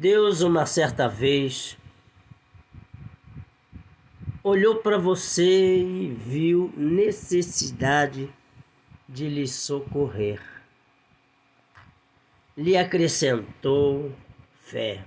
Deus, uma certa vez, olhou para você e viu necessidade de lhe socorrer. Lhe acrescentou fé.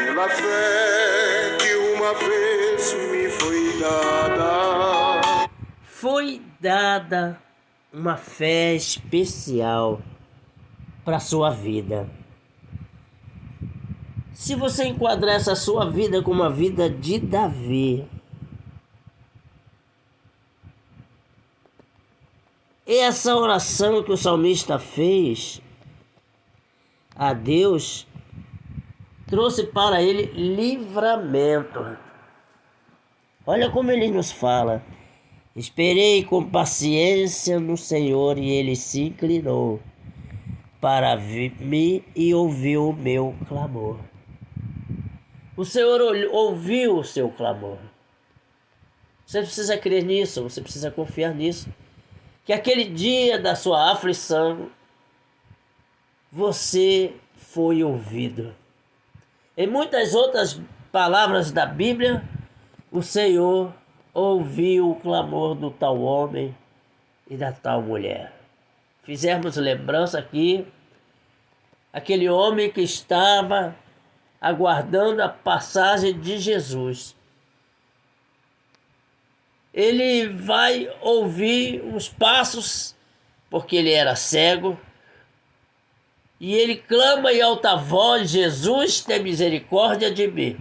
Pela fé que uma vez me foi dada. Foi dada uma fé especial para a sua vida. Se você enquadrar essa sua vida como a vida de Davi, essa oração que o salmista fez a Deus trouxe para ele livramento. Olha como ele nos fala: esperei com paciência no Senhor e ele se inclinou para mim e ouviu o meu clamor. O Senhor ouviu o seu clamor. Você precisa crer nisso, você precisa confiar nisso. Que aquele dia da sua aflição, você foi ouvido. Em muitas outras palavras da Bíblia, o Senhor ouviu o clamor do tal homem e da tal mulher. Fizemos lembrança aqui, aquele homem que estava aguardando a passagem de Jesus. Ele vai ouvir os passos, porque ele era cego, e ele clama em alta voz: Jesus, tem misericórdia de mim.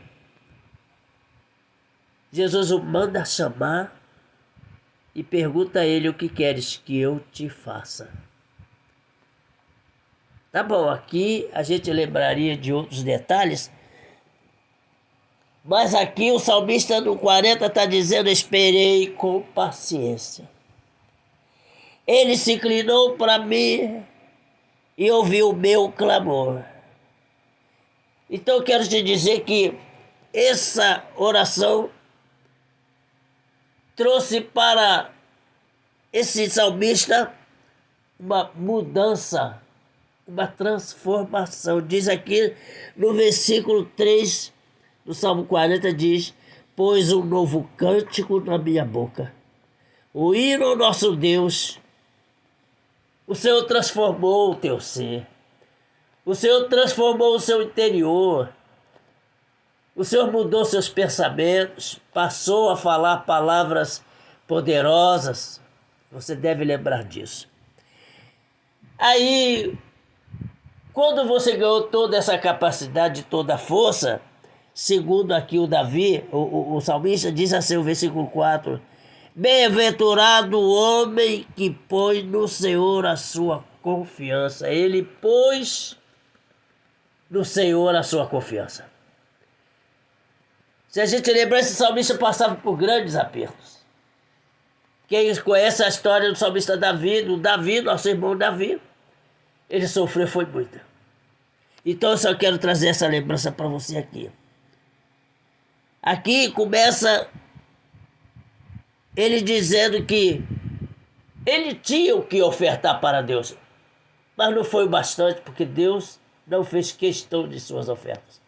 Jesus o manda chamar e pergunta a ele: o que queres que eu te faça? Tá bom, aqui a gente lembraria de outros detalhes, mas aqui o salmista no 40 está dizendo: esperei com paciência. Ele se inclinou para mim e ouviu o meu clamor. Então eu quero te dizer que essa oração trouxe para esse salmista uma mudança, uma transformação. Diz aqui no versículo 3 do Salmo 40, diz: pôs um novo cântico na minha boca, o hino ao nosso Deus. O Senhor transformou o teu ser, o Senhor transformou o seu interior, o Senhor mudou seus pensamentos, passou a falar palavras poderosas. Você deve lembrar disso. Aí, quando você ganhou toda essa capacidade, toda a força, segundo aqui o Davi, o salmista diz assim, o versículo 4: bem-aventurado o homem que põe no Senhor a sua confiança. Ele pôs no Senhor a sua confiança. Se a gente lembrar, esse salmista passava por grandes apertos. Quem conhece a história do salmista Davi, nosso irmão Davi, ele sofreu foi muito. Então eu só quero trazer essa lembrança para você aqui. Aqui começa ele dizendo que ele tinha o que ofertar para Deus, mas não foi o bastante, porque Deus não fez questão de suas ofertas.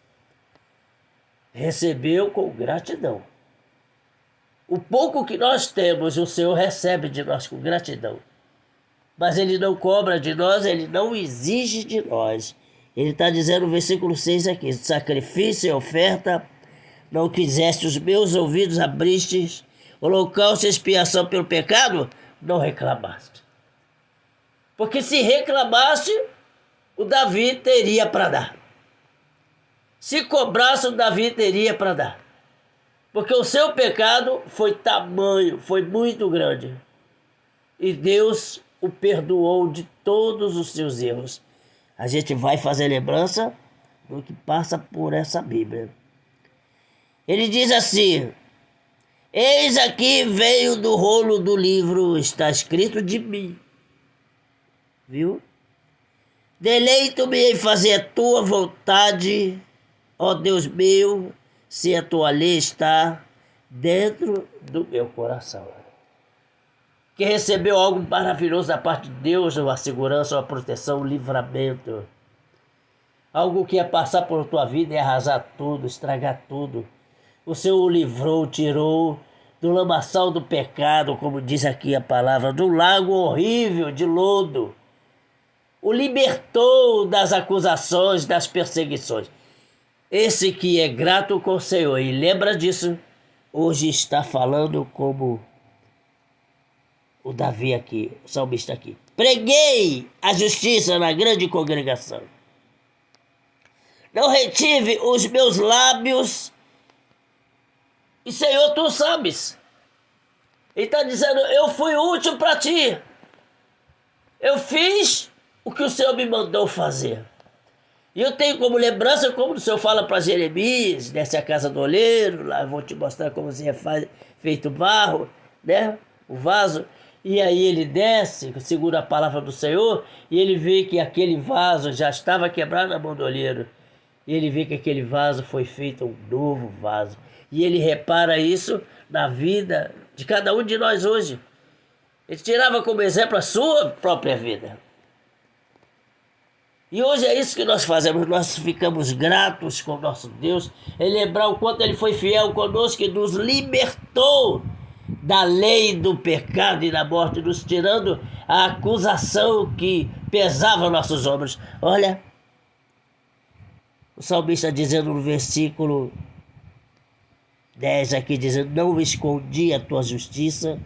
Recebeu com gratidão. O pouco que nós temos, o Senhor recebe de nós com gratidão. Mas Ele não cobra de nós, Ele não exige de nós. Ele está dizendo no versículo 6 aqui: sacrifício e oferta não quiseste, os meus ouvidos abristes, holocausto e expiação pelo pecado não reclamaste. Porque se reclamaste, o Davi teria para dar. Se cobrasse, o Davi teria para dar. Porque o seu pecado foi tamanho, foi muito grande. E Deus o perdoou de todos os seus erros. A gente vai fazer lembrança do que passa por essa Bíblia. Ele diz assim: eis aqui veio do rolo do livro, está escrito de mim. Viu? Deleito-me em fazer a tua vontade, Ó Deus meu, se a tua lei está dentro do meu coração. Quem recebeu algo maravilhoso da parte de Deus, uma segurança, uma proteção, um livramento. Algo que ia passar por tua vida e arrasar tudo, estragar tudo. O Senhor o livrou, tirou do lamaçal do pecado, como diz aqui a palavra, do lago horrível de lodo. O libertou das acusações, das perseguições. Esse que é grato com o Senhor e lembra disso, hoje está falando como o Davi aqui, o salmista aqui. Preguei a justiça na grande congregação. Não retive os meus lábios. E Senhor, tu sabes. Ele está dizendo, eu fui útil para ti. Eu fiz o que o Senhor me mandou fazer. E eu tenho como lembrança, como o Senhor fala para Jeremias, desce a casa do oleiro, lá eu vou te mostrar como você faz feito barro, né? O vaso. E aí ele desce, segura a palavra do Senhor, e ele vê que aquele vaso já estava quebrado na mão do oleiro. E ele vê que aquele vaso foi feito um novo vaso. E ele repara isso na vida de cada um de nós hoje. Ele tirava como exemplo a sua própria vida. E hoje é isso que nós fazemos, nós ficamos gratos com o nosso Deus, em lembrar o quanto Ele foi fiel conosco e nos libertou da lei do pecado e da morte, nos tirando a acusação que pesava nossos ombros. Olha, o salmista dizendo no versículo 10 aqui, dizendo, não escondi a tua justiça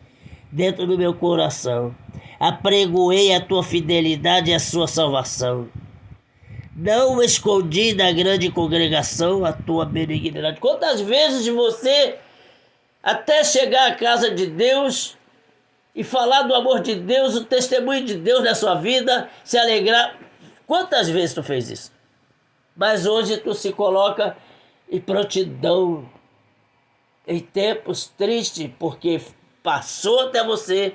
dentro do meu coração, apregoei a tua fidelidade e a sua salvação. Não escondi da grande congregação a tua benignidade. Quantas vezes você, até chegar à casa de Deus e falar do amor de Deus, o testemunho de Deus na sua vida, se alegrar, quantas vezes tu fez isso? Mas hoje tu se coloca em prontidão, em tempos tristes, porque passou até você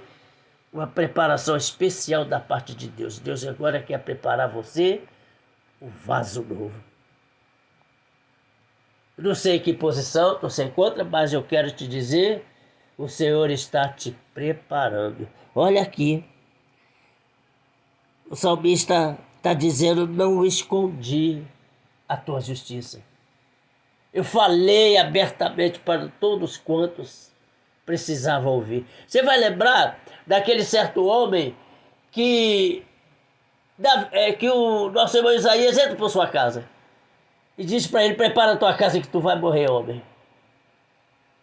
uma preparação especial da parte de Deus. Deus agora quer preparar você um vaso novo. Não sei em que posição tu se encontra, mas eu quero te dizer, o Senhor está te preparando. Olha aqui, o salmista está dizendo, não escondi a tua justiça. Eu falei abertamente para todos quantos precisavam ouvir. Você vai lembrar daquele certo homem que o nosso irmão Isaías entra por sua casa e diz para ele, prepara a tua casa que tu vai morrer, homem.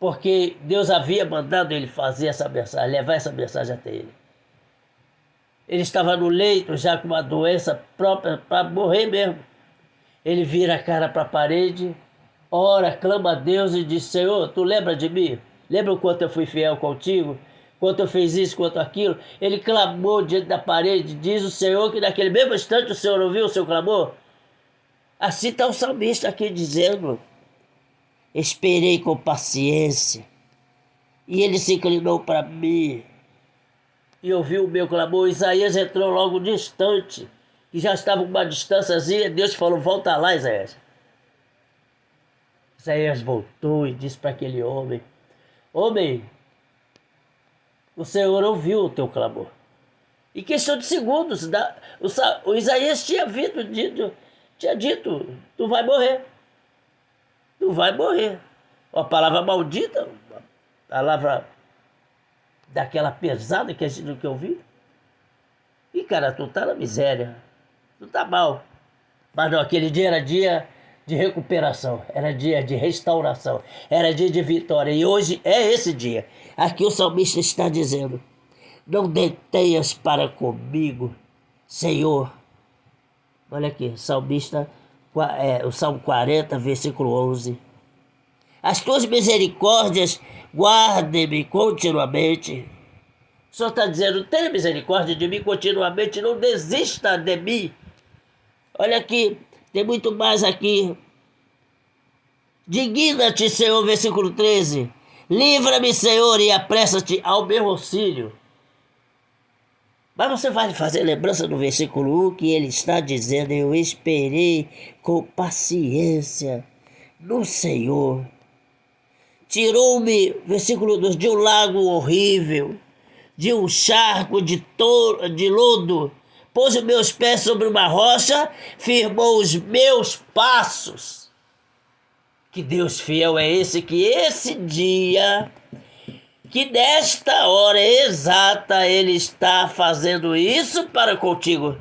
Porque Deus havia mandado ele fazer essa mensagem, levar essa mensagem até ele. Ele estava no leito já com uma doença própria para morrer mesmo. Ele vira a cara para a parede, ora, clama a Deus e diz, Senhor, tu lembra de mim? Lembra o quanto eu fui fiel contigo? Quanto eu fiz isso, quanto aquilo? Ele clamou diante da parede, diz o Senhor que naquele mesmo instante o Senhor ouviu o seu clamor. Assim está o salmista aqui dizendo, esperei com paciência, e ele se inclinou para mim, e ouviu o meu clamor. Isaías entrou logo distante, que já estava com uma distânciazinha, Deus falou, volta lá, Isaías. Isaías voltou e disse para aquele homem, homem, o Senhor ouviu o teu clamor. Em questão de segundos, o Isaías tinha dito, tu vai morrer. Tu vai morrer. Uma palavra maldita, uma palavra daquela pesada que a gente nunca ouviu. E cara, tu tá na miséria, tu tá mal. Mas não, aquele dia era dia de recuperação, era dia de restauração, era dia de vitória. E hoje é esse dia. Aqui o salmista está dizendo, não detenhas para comigo, Senhor. Olha aqui, salmista, o Salmo 40, versículo 11. As tuas misericórdias guardem-me continuamente. O Senhor está dizendo, tenha misericórdia de mim continuamente, não desista de mim. Olha aqui, tem muito mais aqui. Digna-te, Senhor, versículo 13. Livra-me, Senhor, e apressa-te ao meu auxílio. Mas você vai fazer lembrança no versículo 1 que ele está dizendo, eu esperei com paciência no Senhor. Tirou-me, versículo 2, de um lago horrível, de um charco de lodo, pôs os meus pés sobre uma rocha, firmou os meus passos. Que Deus fiel é esse, que esse dia, que nesta hora exata Ele está fazendo isso para contigo.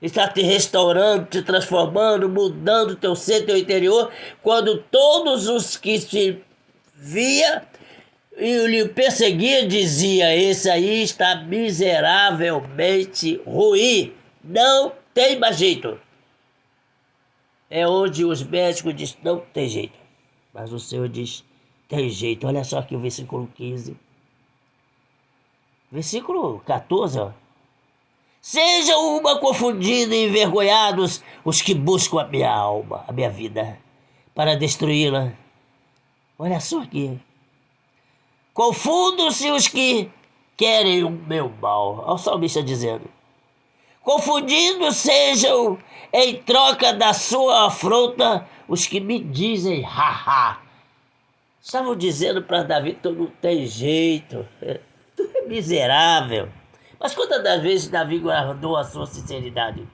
Está te restaurando, te transformando, mudando o teu ser, teu interior, quando todos os que te via e lhe perseguia dizia: esse aí está miseravelmente ruim, não tem mais jeito. É onde os médicos dizem: não tem jeito, mas o Senhor diz: tem jeito. Olha só aqui o versículo 15, versículo 14, ó. Sejam uma confundida e envergonhados os que buscam a minha alma, a minha vida, para destruí-la. Olha só aqui. Confundam-se os que querem o meu mal. Olha o salmista dizendo. Confundidos sejam em troca da sua afronta os que me dizem haha. Estavam dizendo para Davi: tu não tem jeito, tu é miserável. Mas quantas das vezes Davi guardou a sua sinceridade?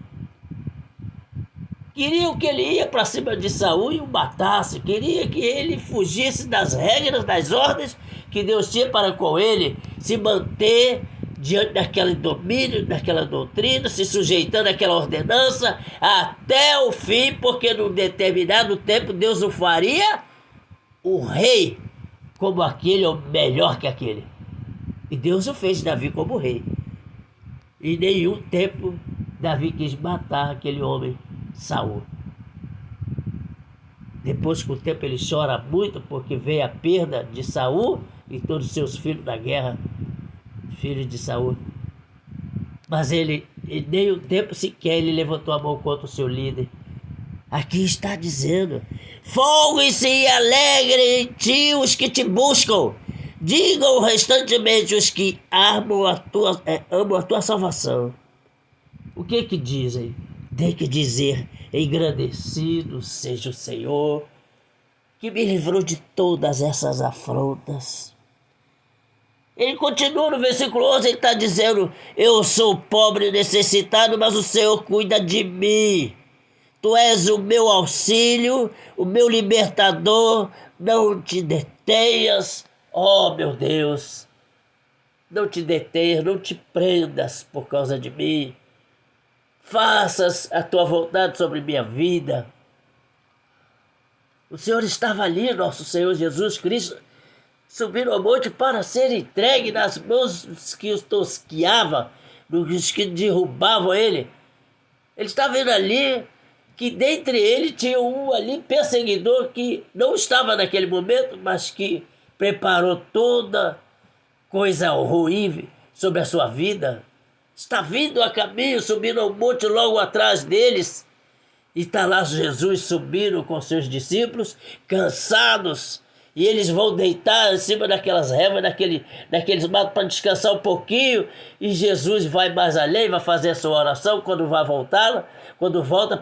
Queriam que ele ia para cima de Saul e o matasse. Queria que ele fugisse das regras, das ordens que Deus tinha para com ele. Se manter diante daquele domínio, daquela doutrina, se sujeitando àquela ordenança até o fim, porque num determinado tempo Deus o faria o rei como aquele ou melhor que aquele. E Deus o fez Davi como rei. Em nenhum tempo Davi quis matar aquele homem, Saul. Depois, com o tempo, ele chora muito porque veio a perda de Saul e todos os seus filhos da guerra, filhos de Saul. Mas ele, em nenhum tempo sequer, ele levantou a mão contra o seu líder. Aqui está dizendo: folguem-se e alegrem em ti os que te buscam. Digam restantemente os que amam a tua salvação. O que dizem? Tem que dizer: engrandecido seja o Senhor, que me livrou de todas essas afrontas. Ele continua no versículo 11, ele está dizendo: eu sou pobre e necessitado, mas o Senhor cuida de mim. Tu és o meu auxílio, o meu libertador, não te detenhas, ó meu Deus. Não te detenhas, não te prendas por causa de mim. Faças a tua vontade sobre minha vida. O Senhor estava ali, nosso Senhor Jesus Cristo, subindo ao monte para ser entregue nas mãos dos que os tosquiavam, dos que derrubavam ele. Ele estava vendo ali que dentre ele tinha um ali perseguidor que não estava naquele momento, mas que preparou toda coisa ruim sobre a sua vida. Está vindo a caminho, subindo ao monte logo atrás deles. E está lá Jesus subindo com seus discípulos, cansados. E eles vão deitar em cima daquelas réguas, daqueles matos para descansar um pouquinho. E Jesus vai mais além, vai fazer a sua oração. Quando vai voltar, quando volta,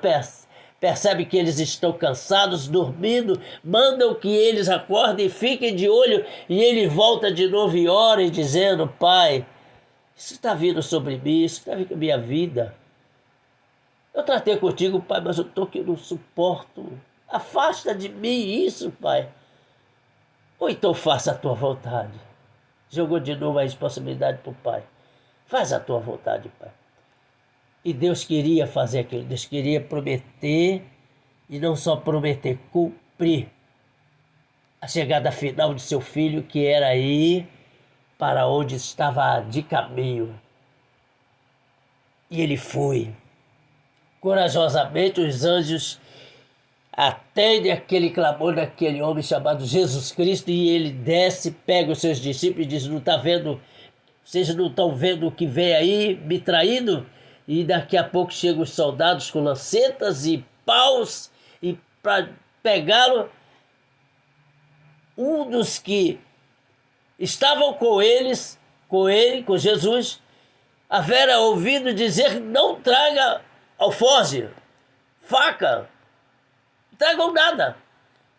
percebe que eles estão cansados, dormindo. Mandam que eles acordem e fiquem de olho. E ele volta de novo e ora, dizendo: Pai, isso está vindo sobre mim, isso está vindo na minha vida. Eu tratei contigo, Pai, mas eu estou que não suporto. Afasta de mim isso, Pai. Ou então faça a tua vontade. Jogou de novo a responsabilidade para o Pai. Faz a tua vontade, Pai. E Deus queria fazer aquilo. Deus queria prometer, e não só prometer, cumprir a chegada final de seu filho, que era ir para onde estava de caminho. E ele foi. Corajosamente os anjos atendem aquele clamor daquele homem chamado Jesus Cristo, e ele desce, pega os seus discípulos e diz: não está vendo, vocês não estão vendo o que vem aí me traindo? E daqui a pouco chegam os soldados com lancetas e paus, e para pegá-lo, um dos que estavam com com Jesus, havera ouvido dizer: não traga alforje, faca, não tragam nada.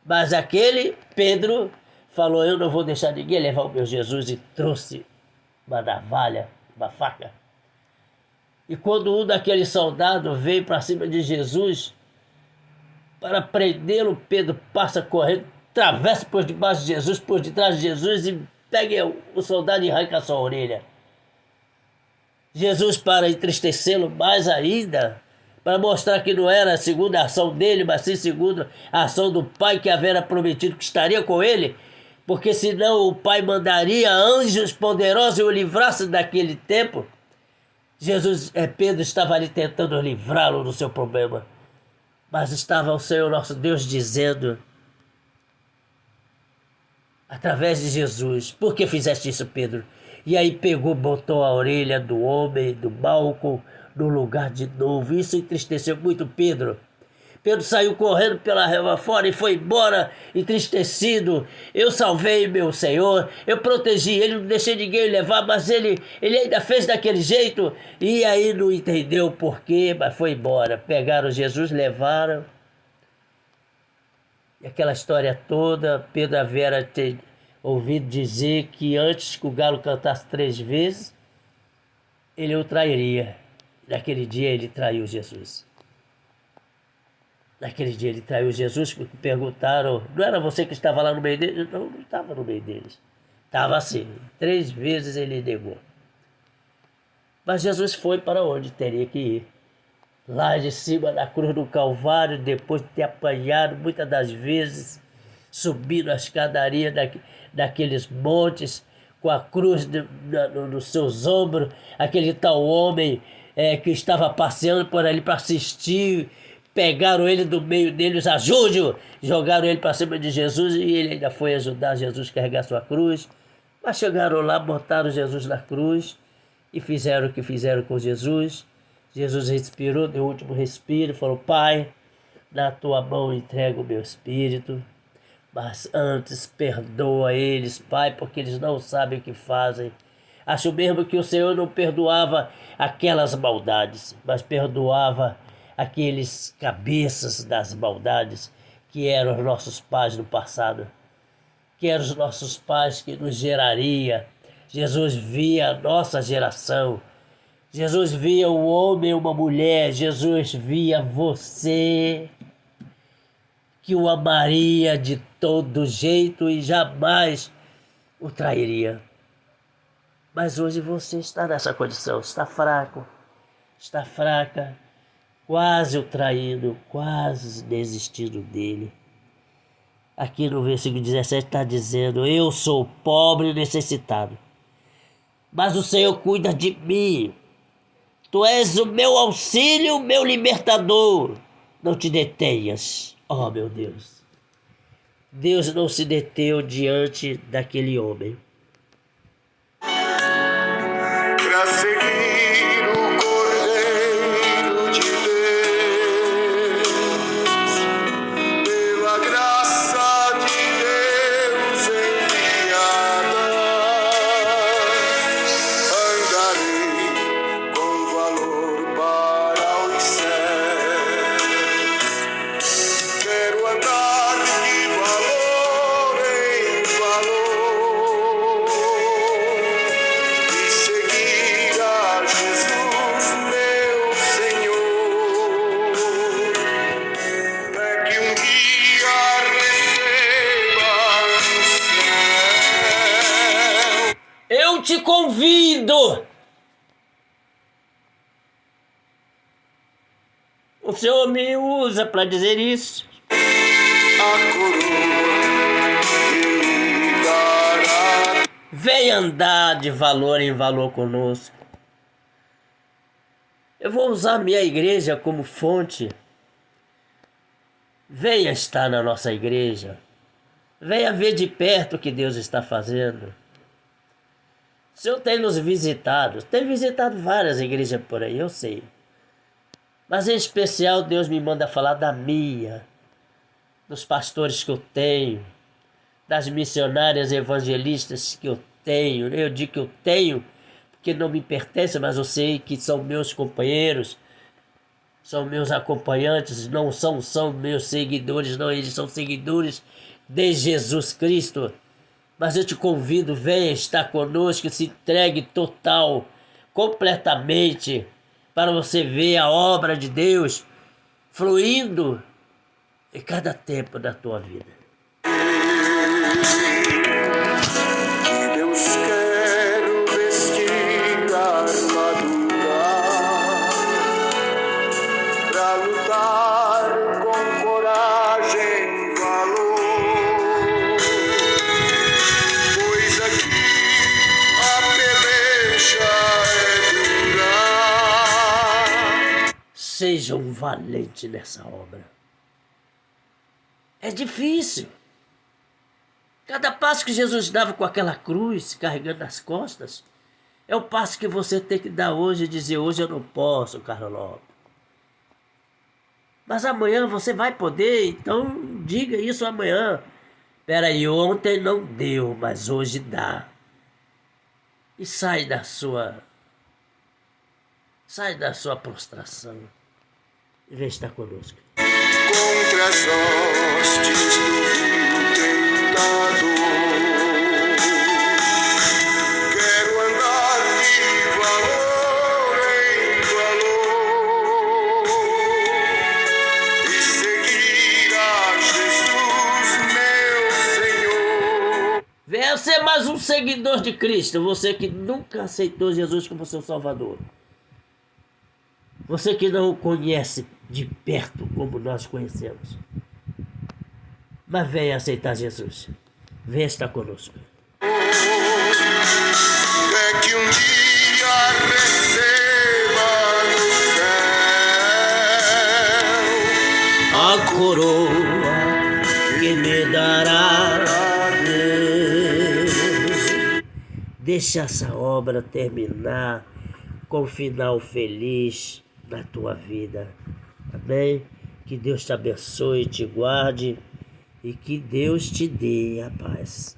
Mas aquele Pedro falou, eu não vou deixar ninguém levar o meu Jesus, e trouxe uma navalha, uma faca. E quando um daqueles soldados veio para cima de Jesus para prendê-lo, Pedro passa correndo, atravessa por debaixo de Jesus, por detrás de Jesus e pega o soldado e arranca a sua orelha. Jesus, para entristecê-lo mais ainda, para mostrar que não era segundo a ação dele, mas sim segundo a ação do Pai que havia prometido que estaria com ele, porque senão o Pai mandaria anjos poderosos e o livrasse daquele tempo. Pedro estava ali tentando livrá-lo do seu problema, mas estava o Senhor nosso Deus dizendo, através de Jesus, por que fizeste isso, Pedro? E aí pegou, botou a orelha do homem, do Malco, no lugar de novo. Isso entristeceu muito Pedro. Pedro saiu correndo pela rua fora e foi embora entristecido. Eu salvei meu Senhor, eu protegi ele, não deixei ninguém levar, mas ele ainda fez daquele jeito. E aí não entendeu o porquê, mas foi embora. Pegaram Jesus, levaram. E aquela história toda, Pedro havia ouvido dizer que antes que o galo cantasse 3 vezes, ele o trairia. Naquele dia ele traiu Jesus. Naquele dia ele traiu Jesus, porque perguntaram, não era você que estava lá no meio deles? Não, não estava no meio deles. Estava assim, 3 vezes ele negou. Mas Jesus foi para onde teria que ir. Lá de cima da cruz do Calvário, depois de ter apanhado muitas das vezes, subindo a escadaria daqueles montes, com a cruz nos seus ombros, aquele tal homem que estava passeando por ali para assistir, pegaram ele do meio deles, ajude-o, jogaram ele para cima de Jesus e ele ainda foi ajudar Jesus a carregar sua cruz. Mas chegaram lá, botaram Jesus na cruz e fizeram o que fizeram com Jesus. Jesus respirou, deu o último respiro, falou, Pai, na tua mão entrego o meu espírito, mas antes perdoa eles, Pai, porque eles não sabem o que fazem. Acho mesmo que o Senhor não perdoava aquelas maldades, mas perdoava aqueles cabeças das maldades que eram os nossos pais no passado, que eram os nossos pais que nos geraria. Jesus via a nossa geração, Jesus via um homem e uma mulher, Jesus via você, que o amaria de todo jeito e jamais o trairia. Mas hoje você está nessa condição, está fraco, está fraca, quase o traindo, quase desistindo dele. Aqui no versículo 17 está dizendo, eu sou pobre e necessitado, mas o Senhor cuida de mim. Tu és o meu auxílio, o meu libertador. Não te detenhas. Oh, meu Deus. Deus não se deteu diante daquele homem. Pra seguir o Cordeiro de Deus, pela graça de Deus enviada, andarei com valor para os céus. Quero andar de valor em valor e seguir a Jesus, meu Senhor. É que um dia receba no céu Eu te convido. O Senhor me usa para dizer isso. a coroa que me dará. Vem andar de valor em valor conosco. Eu vou usar minha igreja como fonte. Venha estar na nossa igreja. Venha ver de perto o que Deus está fazendo. O Senhor tem nos visitado. Tem visitado várias igrejas por aí, eu sei. Mas em especial Deus me manda falar da minha, dos pastores que eu tenho, das missionárias evangelistas que eu tenho. Eu digo que eu tenho, porque não me pertence, mas eu sei que são meus companheiros, são meus acompanhantes, não são meus seguidores, não, eles são seguidores de Jesus Cristo. Mas eu te convido, venha estar conosco, se entregue total, completamente, para você ver a obra de Deus fluindo em cada tempo da tua vida. Deus quero vestir a armadura pra lutar com coragem e valor, pois aqui a peleja é dura. Seja um valente nessa obra. É difícil. Cada passo que Jesus dava com aquela cruz carregando nas costas é o passo que você tem que dar hoje e dizer: hoje eu não posso, Carlos Lopes. Mas amanhã você vai poder, então diga isso amanhã. Peraí, ontem não deu, mas hoje dá. E sai da sua prostração e vem estar conosco. Contra as hostes do tentador, quero andar de valor em valor e seguir a Jesus, meu Senhor. Venha ser mais um seguidor de Cristo, você que nunca aceitou Jesus como seu Salvador. Você que não o conhece de perto como nós conhecemos. Mas venha aceitar Jesus. Venha estar conosco. É que um dia receba no céu A coroa que me dará Deus. Deixa essa obra terminar com um final feliz na tua vida. Amém? Que Deus te abençoe, te guarde e que Deus te dê a paz.